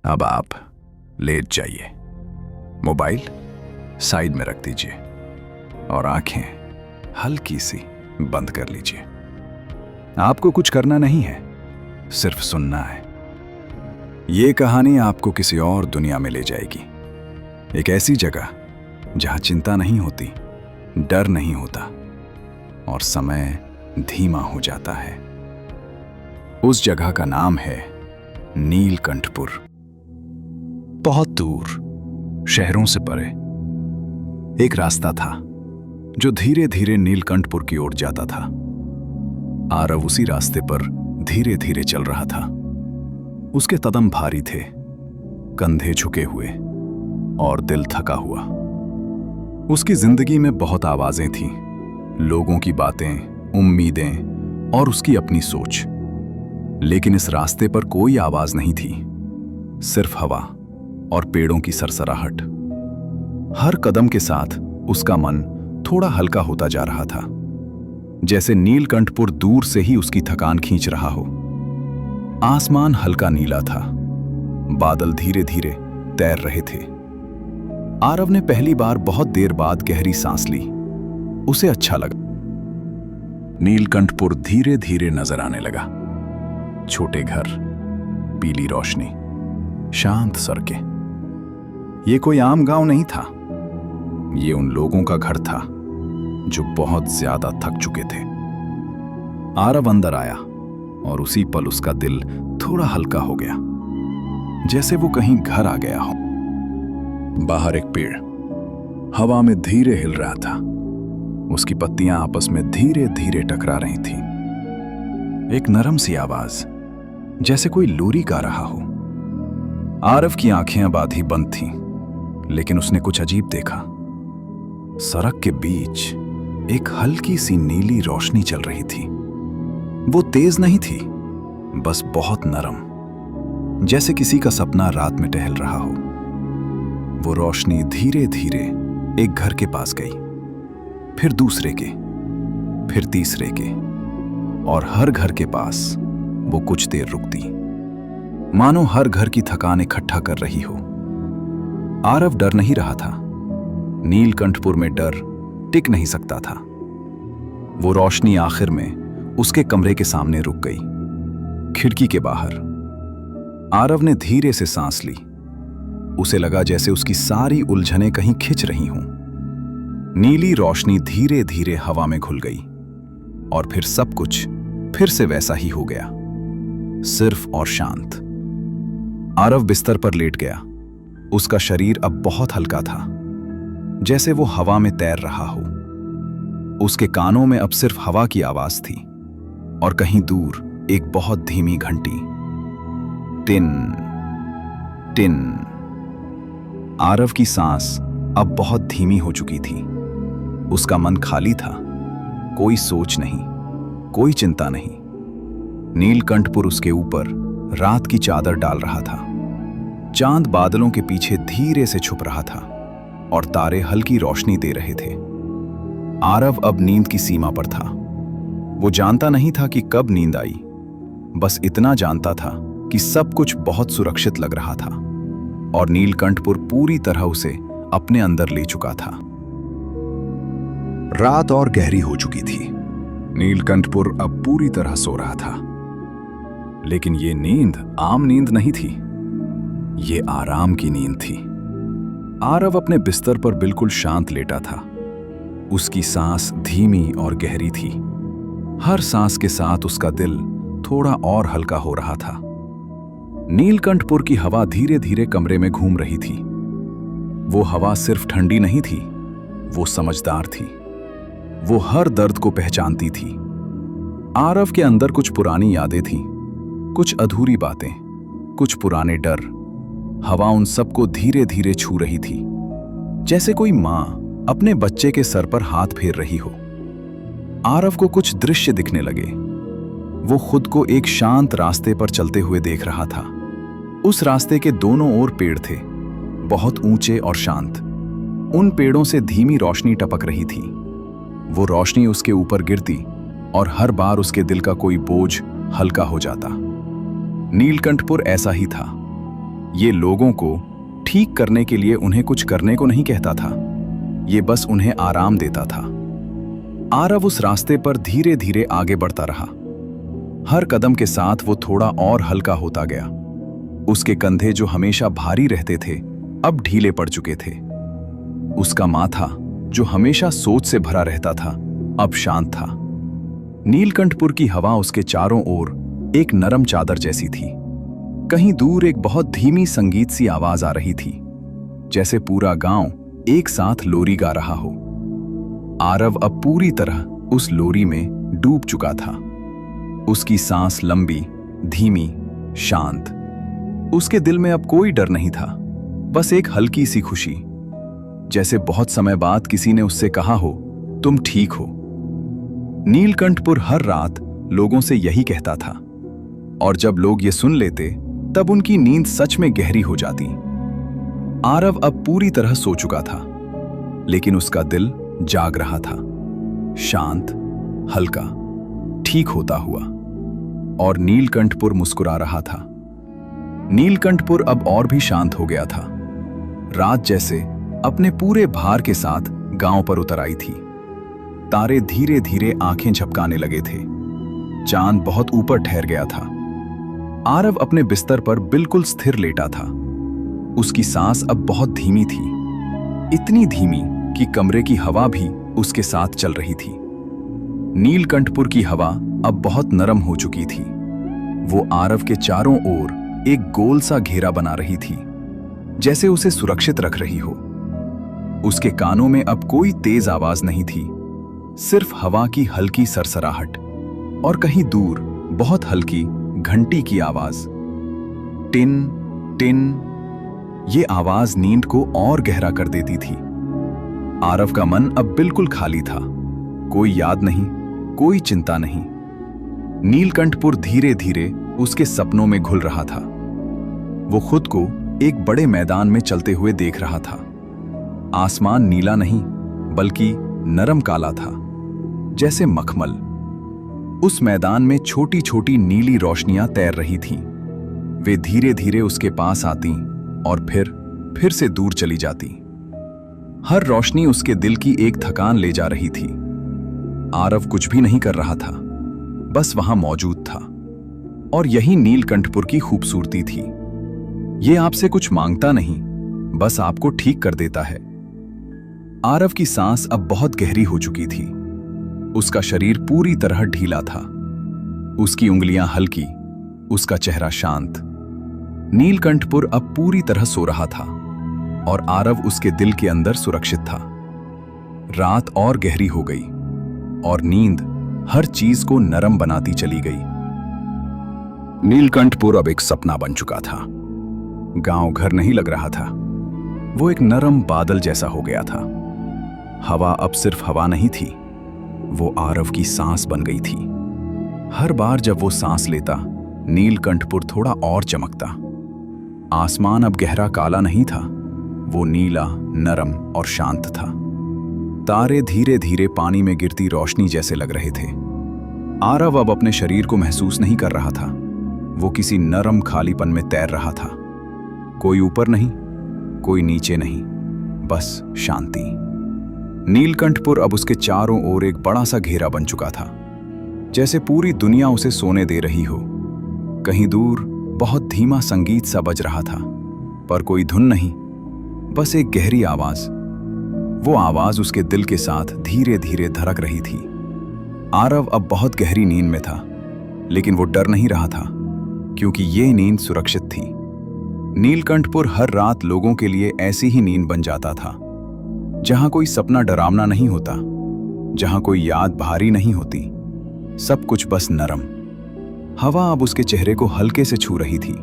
अब आप लेट जाइए, मोबाइल साइड में रख दीजिए और आंखें हल्की सी बंद कर लीजिए। आपको कुछ करना नहीं है, सिर्फ सुनना है। ये कहानी आपको किसी और दुनिया में ले जाएगी, एक ऐसी जगह जहां चिंता नहीं होती, डर नहीं होता और समय धीमा हो जाता है। उस जगह का नाम है नीलकंठपुर। बहुत दूर, शहरों से परे, एक रास्ता था जो धीरे धीरे नीलकंठपुर की ओर जाता था। आरव उसी रास्ते पर धीरे धीरे चल रहा था। उसके कदम भारी थे, कंधे झुके हुए और दिल थका हुआ। उसकी जिंदगी में बहुत आवाजें थीं, लोगों की बातें, उम्मीदें और उसकी अपनी सोच। लेकिन इस रास्ते पर कोई आवाज नहीं थी, सिर्फ हवा और पेड़ों की सरसराहट। हर कदम के साथ उसका मन थोड़ा हल्का होता जा रहा था, जैसे नीलकंठपुर दूर से ही उसकी थकान खींच रहा हो। आसमान हल्का नीला था, बादल धीरे धीरे तैर रहे थे। आरव ने पहली बार बहुत देर बाद गहरी सांस ली। उसे अच्छा लगा। नीलकंठपुर धीरे धीरे नजर आने लगा। छोटे घर, पीली रोशनी, शांत सड़कें। ये कोई आम गांव नहीं था, ये उन लोगों का घर था जो बहुत ज्यादा थक चुके थे। आरव अंदर आया और उसी पल उसका दिल थोड़ा हल्का हो गया, जैसे वो कहीं घर आ गया हो। बाहर एक पेड़ हवा में धीरे हिल रहा था। उसकी पत्तियां आपस में धीरे धीरे टकरा रही थीं। एक नरम सी आवाज, जैसे कोई लोरी गा रहा हो। आरव की आंखें अब आधी बंद थीं, लेकिन उसने कुछ अजीब देखा। सड़क के बीच एक हल्की सी नीली रोशनी चल रही थी। वो तेज नहीं थी, बस बहुत नरम, जैसे किसी का सपना रात में टहल रहा हो। वो रोशनी धीरे धीरे एक घर के पास गई, फिर दूसरे के, फिर तीसरे के, और हर घर के पास वो कुछ देर रुकती, मानो हर घर की थकान इकट्ठा कर रही हो। आरव डर नहीं रहा था। नीलकंठपुर में डर टिक नहीं सकता था। वो रोशनी आखिर में उसके कमरे के सामने रुक गई, खिड़की के बाहर। आरव ने धीरे से सांस ली। उसे लगा जैसे उसकी सारी उलझनें कहीं खिंच रही हों। नीली रोशनी धीरे धीरे हवा में घुल गई और फिर सब कुछ फिर से वैसा ही हो गया, सिर्फ और शांत। आरव बिस्तर पर लेट गया। उसका शरीर अब बहुत हल्का था, जैसे वो हवा में तैर रहा हो। उसके कानों में अब सिर्फ हवा की आवाज थी और कहीं दूर एक बहुत धीमी घंटी, टिन टिन। आरव की सांस अब बहुत धीमी हो चुकी थी। उसका मन खाली था, कोई सोच नहीं, कोई चिंता नहीं। नीलकंठपुर उसके ऊपर रात की चादर डाल रहा था। चांद बादलों के पीछे धीरे से छुप रहा था और तारे हल्की रोशनी दे रहे थे। आरव अब नींद की सीमा पर था। वो जानता नहीं था कि कब नींद आई, बस इतना जानता था कि सब कुछ बहुत सुरक्षित लग रहा था और नीलकंठपुर पूरी तरह उसे अपने अंदर ले चुका था। रात और गहरी हो चुकी थी। नीलकंठपुर अब पूरी तरह सो रहा था। लेकिन ये नींद आम नींद नहीं थी, ये आराम की नींद थी। आरव अपने बिस्तर पर बिल्कुल शांत लेटा था। उसकी सांस धीमी और गहरी थी। हर सांस के साथ उसका दिल थोड़ा और हल्का हो रहा था। नीलकंठपुर की हवा धीरे धीरे कमरे में घूम रही थी। वो हवा सिर्फ ठंडी नहीं थी, वो समझदार थी। वो हर दर्द को पहचानती थी। आरव के अंदर कुछ पुरानी यादें थीं, कुछ अधूरी बातें, कुछ पुराने डर। हवा उन सबको धीरे धीरे छू रही थी, जैसे कोई मां अपने बच्चे के सर पर हाथ फेर रही हो। आरव को कुछ दृश्य दिखने लगे। वो खुद को एक शांत रास्ते पर चलते हुए देख रहा था। उस रास्ते के दोनों ओर पेड़ थे, बहुत ऊंचे और शांत। उन पेड़ों से धीमी रोशनी टपक रही थी। वो रोशनी उसके ऊपर गिरती और हर बार उसके दिल का कोई बोझ हल्का हो जाता। नीलकंठपुर ऐसा ही था। ये लोगों को ठीक करने के लिए उन्हें कुछ करने को नहीं कहता था, ये बस उन्हें आराम देता था। आरव उस रास्ते पर धीरे धीरे आगे बढ़ता रहा। हर कदम के साथ वो थोड़ा और हल्का होता गया। उसके कंधे जो हमेशा भारी रहते थे अब ढीले पड़ चुके थे। उसका माथा जो हमेशा सोच से भरा रहता था अब शांत था। नीलकंठपुर की हवा उसके चारों ओर एक नरम चादर जैसी थी। कहीं दूर एक बहुत धीमी संगीत सी आवाज आ रही थी, जैसे पूरा गांव एक साथ लोरी गा रहा हो। आरव अब पूरी तरह उस लोरी में डूब चुका था। उसकी सांस लंबी, धीमी, शांत। उसके दिल में अब कोई डर नहीं था, बस एक हल्की सी खुशी, जैसे बहुत समय बाद किसी ने उससे कहा हो, तुम ठीक हो। नीलकंठपुर हर रात लोगों से यही कहता था, और जब लोग ये सुन लेते तब उनकी नींद सच में गहरी हो जाती। आरव अब पूरी तरह सो चुका था, लेकिन उसका दिल जाग रहा था, शांत, हल्का, ठीक होता हुआ। और नीलकंठपुर मुस्कुरा रहा था। नीलकंठपुर अब और भी शांत हो गया था। रात जैसे अपने पूरे भार के साथ गांव पर उतर आई थी। तारे धीरे धीरे आंखें झपकाने लगे थे। चांद बहुत ऊपर ठहर गया था। आरव अपने बिस्तर पर बिल्कुल स्थिर लेटा था। उसकी सांस अब बहुत धीमी थी, इतनी धीमी कि कमरे की हवा भी उसके साथ चल रही थी। नीलकंठपुर की हवा अब बहुत नरम हो चुकी थी। वो आरव के चारों ओर एक गोल सा घेरा बना रही थी, जैसे उसे सुरक्षित रख रही हो। उसके कानों में अब कोई तेज आवाज नहीं थी, सिर्फ हवा की हल्की सरसराहट और कहीं दूर बहुत हल्की घंटी की आवाज। Tin tin. ये आवाज नींद को और गहरा कर देती थी। आरव का मन अब बिल्कुल खाली था। कोई याद नहीं, कोई चिंता नहीं। नीलकंठपुर धीरे धीरे उसके सपनों में घुल रहा था। वो खुद को एक बड़े मैदान में चलते हुए देख रहा था। आसमान नीला नहीं, बल्कि नरम काला था, जैसे मखमल। उस मैदान में छोटी छोटी नीली रोशनियां तैर रही थीं। वे धीरे धीरे उसके पास आती और फिर से दूर चली जाती। हर रोशनी उसके दिल की एक थकान ले जा रही थी। आरव कुछ भी नहीं कर रहा था, बस वहां मौजूद था। और यही नीलकंठपुर की खूबसूरती थी। ये आपसे कुछ मांगता नहीं, बस आपको ठीक कर देता है। आरव की सांस अब बहुत गहरी हो चुकी थी। उसका शरीर पूरी तरह ढीला था। उसकी उंगलियां हल्की, उसका चेहरा शांत। नीलकंठपुर अब पूरी तरह सो रहा था और आरव उसके दिल के अंदर सुरक्षित था। रात और गहरी हो गई और नींद हर चीज को नरम बनाती चली गई। नीलकंठपुर अब एक सपना बन चुका था। गांव घर नहीं लग रहा था, वो एक नरम बादल जैसा हो गया था। हवा अब सिर्फ हवा नहीं थी, वो आरव की सांस बन गई थी। हर बार जब वो सांस लेता, नीलकंठपुर थोड़ा और चमकता। आसमान अब गहरा काला नहीं था, वो नीला, नरम और शांत था। तारे धीरे धीरे पानी में गिरती रोशनी जैसे लग रहे थे। आरव अब अपने शरीर को महसूस नहीं कर रहा था। वो किसी नरम खालीपन में तैर रहा था। कोई ऊपर नहीं, कोई नीचे नहीं, बस शांति। नीलकंठपुर अब उसके चारों ओर एक बड़ा सा घेरा बन चुका था, जैसे पूरी दुनिया उसे सोने दे रही हो। कहीं दूर बहुत धीमा संगीत सा बज रहा था, पर कोई धुन नहीं, बस एक गहरी आवाज। वो आवाज उसके दिल के साथ धीरे धीरे धड़क रही थी। आरव अब बहुत गहरी नींद में था, लेकिन वो डर नहीं रहा था, क्योंकि ये नींद सुरक्षित थी। नीलकंठपुर हर रात लोगों के लिए ऐसी ही नींद बन जाता था, जहां कोई सपना डरावना नहीं होता, जहां कोई याद भारी नहीं होती, सब कुछ बस नरम। हवा अब उसके चेहरे को हल्के से छू रही थी,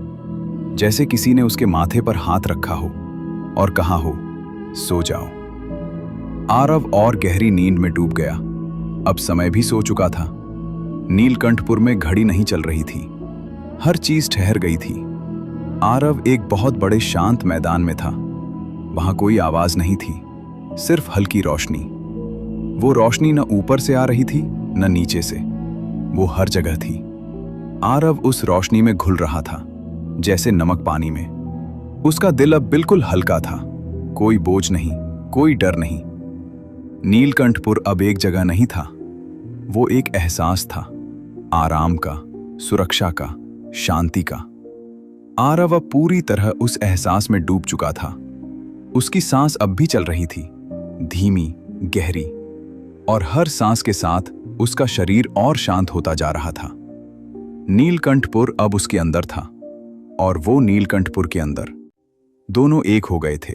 जैसे किसी ने उसके माथे पर हाथ रखा हो और कहा हो, सो जाओ। आरव और गहरी नींद में डूब गया। अब समय भी सो चुका था। नीलकंठपुर में घड़ी नहीं चल रही थी, हर चीज ठहर गई थी। आरव एक बहुत बड़े शांत मैदान में था। वहां कोई आवाज नहीं थी, सिर्फ हल्की रोशनी। वो रोशनी न ऊपर से आ रही थी न नीचे से, वो हर जगह थी। आरव उस रोशनी में घुल रहा था, जैसे नमक पानी में। उसका दिल अब बिल्कुल हल्का था, कोई बोझ नहीं, कोई डर नहीं। नीलकंठपुर अब एक जगह नहीं था, वो एक एहसास था, आराम का, सुरक्षा का, शांति का। आरव अब पूरी तरह उस एहसास में डूब चुका था। उसकी सांस अब भी चल रही थी, धीमी, गहरी, और हर सांस के साथ उसका शरीर और शांत होता जा रहा था। नीलकंठपुर अब उसके अंदर था, और वो नीलकंठपुर के अंदर। दोनों एक हो गए थे।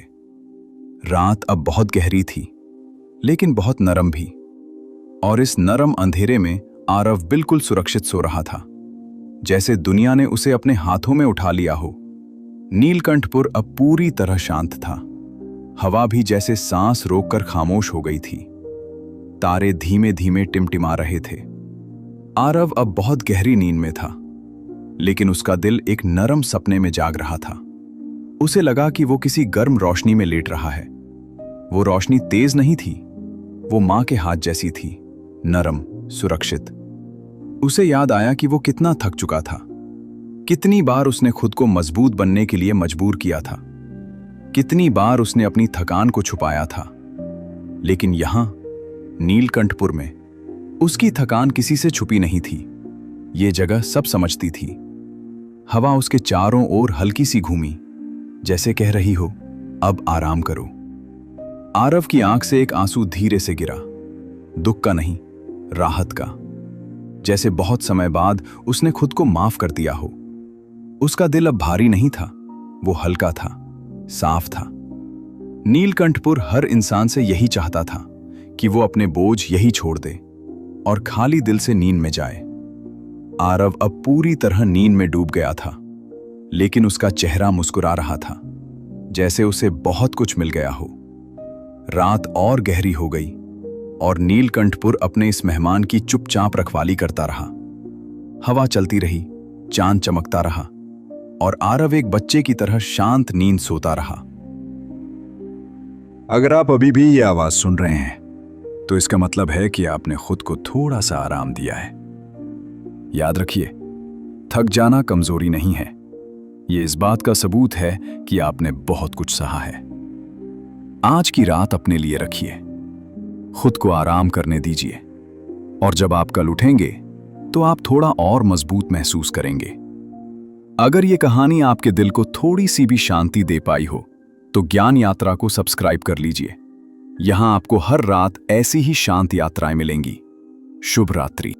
रात अब बहुत गहरी थी, लेकिन बहुत नरम भी, और इस नरम अंधेरे में आरव बिल्कुल सुरक्षित सो रहा था, जैसे दुनिया ने उसे अपने हाथों में उठा लिया हो। नीलकंठपुर अब पूरी तरह शांत था। हवा भी जैसे सांस रोककर खामोश हो गई थी। तारे धीमे धीमे टिमटिमा रहे थे। आरव अब बहुत गहरी नींद में था, लेकिन उसका दिल एक नरम सपने में जाग रहा था। उसे लगा कि वो किसी गर्म रोशनी में लेट रहा है। वो रोशनी तेज नहीं थी, वो मां के हाथ जैसी थी, नरम, सुरक्षित। उसे याद आया कि वो कितना थक चुका था, कितनी बार उसने खुद को मजबूत बनने के लिए मजबूर किया था, कितनी बार उसने अपनी थकान को छुपाया था। लेकिन यहां नीलकंठपुर में उसकी थकान किसी से छुपी नहीं थी। ये जगह सब समझती थी। हवा उसके चारों ओर हल्की सी घूमी, जैसे कह रही हो, अब आराम करो। आरव की आंख से एक आंसू धीरे से गिरा, दुख का नहीं, राहत का। जैसे बहुत समय बाद उसने खुद को माफ कर दिया हो। उसका दिल अब भारी नहीं था, वो हल्का था, साफ था। नीलकंठपुर हर इंसान से यही चाहता था कि वो अपने बोझ यही छोड़ दे और खाली दिल से नींद में जाए। आरव अब पूरी तरह नींद में डूब गया था, लेकिन उसका चेहरा मुस्कुरा रहा था, जैसे उसे बहुत कुछ मिल गया हो। रात और गहरी हो गई, और नीलकंठपुर अपने इस मेहमान की चुपचाप रखवाली करता रहा। हवा चलती रही, चांद चमकता रहा, और आरव एक बच्चे की तरह शांत नींद सोता रहा। अगर आप अभी भी ये आवाज सुन रहे हैं, तो इसका मतलब है कि आपने खुद को थोड़ा सा आराम दिया है। याद रखिए, थक जाना कमजोरी नहीं है, ये इस बात का सबूत है कि आपने बहुत कुछ सहा है। आज की रात अपने लिए रखिए, खुद को आराम करने दीजिए, और जब आप कल उठेंगे तो आप थोड़ा और मजबूत महसूस करेंगे। अगर ये कहानी आपके दिल को थोड़ी सी भी शांति दे पाई हो, तो ज्ञान यात्रा को सब्सक्राइब कर लीजिए। यहां आपको हर रात ऐसी ही शांत यात्राएं मिलेंगी। शुभ रात्रि।